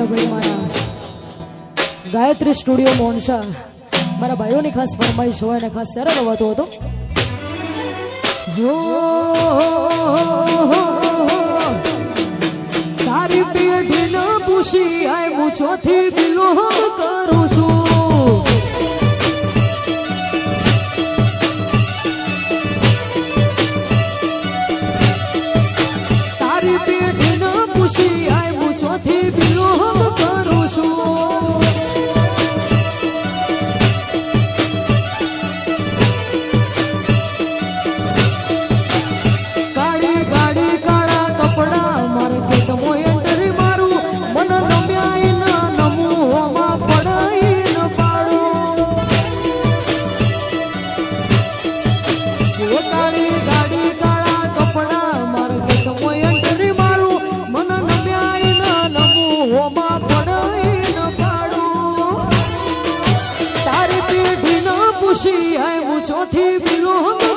આદરણીય ભાઈ મારા ગાયત્રી સ્ટુડિયો મોનસા મારા ભાઈઓની ખાસ ફરમાઈશ હોય અને ખાસ સરળ રવાતો હતો. તારી પેઢી ન પૂછી આય મૂછોથી બિલોંગ કરું છું. તારી પેઢી ન પૂછી આય મૂછોથી બિલોંગ કરું છું. I am mucho